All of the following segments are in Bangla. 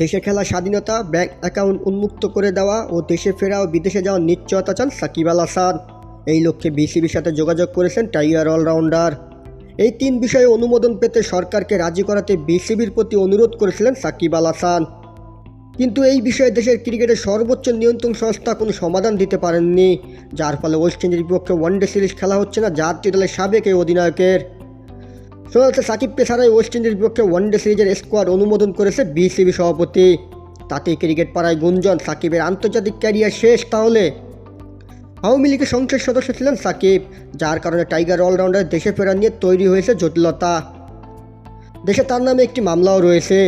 দেশে খেলা স্বাধীনতা, ব্যাংক অ্যাকাউন্ট উন্মুক্ত করে দেওয়া ও দেশে ফেরা ও বিদেশে যাওয়ার নিশ্চয়তা চান সাকিব আল হাসান। এই লক্ষ্যে বিসিবির সাথে যোগাযোগ করেছেন টাইগার অলরাউন্ডার। এই 3 বিষয়ে অনুমোদন পেতে সরকারকে রাজি করাতে বিসিবির প্রতি অনুরোধ করেছিলেন সাকিব আল হাসান। কিন্তু এই বিষয়ে দেশের ক্রিকেটের সর্বোচ্চ নিয়ন্ত্রণ সংস্থা কোনো সমাধান দিতে পারেননি, যার ফলে ওয়েস্ট ইন্ডিজের বিপক্ষে ওয়ানডে সিরিজ খেলা হচ্ছে না জাতীয় দলের সাবেক এই অধিনায়কের। শোনা যাচ্ছে সাকিবকে ছাড়াই ওয়েস্ট ইন্ডিজের বিপক্ষে ওয়ানডে সিরিজের স্কোয়াড অনুমোদন করেছে বিসিবি সভাপতি। তাতে ক্রিকেট পাড়ায় গুঞ্জন সাকিবের আন্তর্জাতিক ক্যারিয়ার শেষ। তাহলে আওয়ামী লীগের সংসদ সদস্য ছিলেন সাকিব, যার কারণে টাইগার অলরাউন্ডার দেশে ফেরা নিয়ে তৈরি হয়েছে জটিলতা। দেশে তার নামে একটি মামলাও রয়েছে।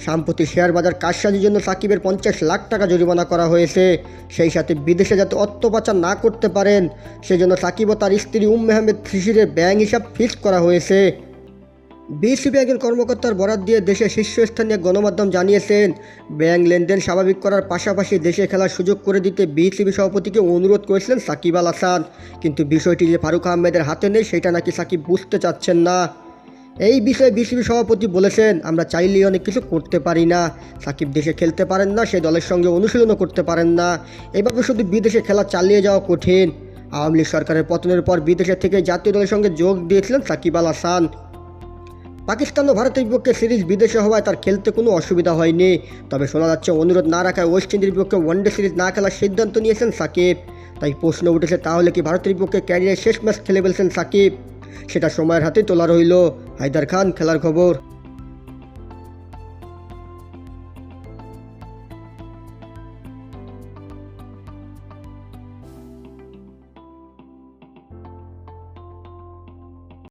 সাম্প্রতিক শেয়ার বাজার কারসাজির জন্য সাকিবের 50 লাখ টাকা জরিমানা করা হয়েছে। সেই সাথে বিদেশে যাতে অর্থ পাচার না করতে পারেন সেজন্য সাকিব ও তার স্ত্রী আহমেদ শিশিরের ব্যাংক হিসাব ফিক্সড করা হয়েছে। বিসিবি একজন কর্মকর্তার বরাত দিয়ে দেশের শীর্ষস্থানীয় গণমাধ্যম জানিয়েছেন, ব্যাংক লেনদেন স্বাভাবিক করার পাশাপাশি দেশে খেলার সুযোগ করে দিতে বিসিবি সভাপতিকে অনুরোধ করেছিলেন সাকিব আল হাসান। কিন্তু বিষয়টি যে ফারুক আহমেদের হাতে নেই সেটা নাকি সাকিব বুঝতে চাচ্ছেন না। এই বিষয়ে বিসিবি সভাপতি বলেছেন, আমরা চাইলেই অনেক কিছু করতে পারি না। সাকিব দেশে খেলতে পারেন না, সে দলের সঙ্গে অনুশীলনও করতে পারেন না। এভাবে শুধু বিদেশে খেলা চালিয়ে যাওয়া কঠিন। আওয়ামী লীগ সরকারের পতনের পর বিদেশে থেকে জাতীয় দলের সঙ্গে যোগ দিয়েছিলেন সাকিব আল হাসান। পাকিস্তান ও ভারতের বিপক্ষে সিরিজ বিদেশে হওয়ায় তার খেলতে কোনো অসুবিধা হয়নি। তবে শোনা যাচ্ছে অনুরোধ না রাখায় ওয়েস্ট ইন্ডিজের বিপক্ষে ওয়ানডে সিরিজ না খেলার সিদ্ধান্ত নিয়েছেন সাকিব। তাই প্রশ্ন উঠেছে, তাহলে কি ভারতের বিপক্ষে ক্যারিয়ারের শেষ ম্যাচ খেলে ফেলছেন সাকিব? সেটা সময়ের হাতেই তোলা রইল। হায়দার খান, খেলার খবর।